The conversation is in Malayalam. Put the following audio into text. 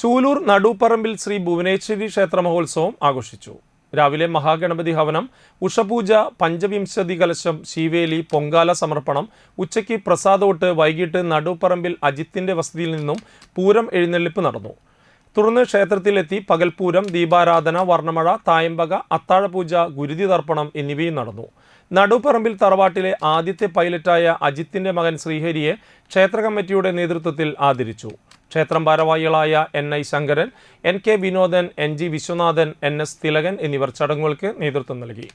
ചൂലൂർ നടുപ്പറമ്പിൽ ശ്രീ ഭുവനേശ്വരി ക്ഷേത്ര മഹോത്സവം ആഘോഷിച്ചു. രാവിലെ മഹാഗണപതി ഹവനം, ഉഷപൂജ, പഞ്ചവിംശതി കലശം, ശീവേലി, പൊങ്കാല സമർപ്പണം, ഉച്ചയ്ക്ക് പ്രസാദോട്ട്, വൈകിട്ട് നടുപ്പറമ്പിൽ അജിത്തിന്റെ വസതിയിൽ നിന്നും പൂരം എഴുന്നള്ളിപ്പ് നടന്നു. തുടർന്ന് ക്ഷേത്രത്തിലെത്തി പകൽപൂരം, ദീപാരാധന, വർണ്ണമഴ, തായമ്പക, അത്താഴപൂജ, ഗുരുതി തർപ്പണം എന്നിവയും നടന്നു. നടുപ്പറമ്പിൽ തറവാട്ടിലെ ആദ്യത്തെ പൈലറ്റായ അജിത്തിന്റെ മകൻ ശ്രീഹരിയെ ക്ഷേത്ര കമ്മിറ്റിയുടെ നേതൃത്വത്തിൽ ആദരിച്ചു. ക്ഷേത്രം ഭാരവാഹികളായ NI Sankaran, NK Vinodan, NG Viswanathan, NS Thilakan എന്നിവർ ചടങ്ങുകൾക്ക് നേതൃത്വം നൽകി.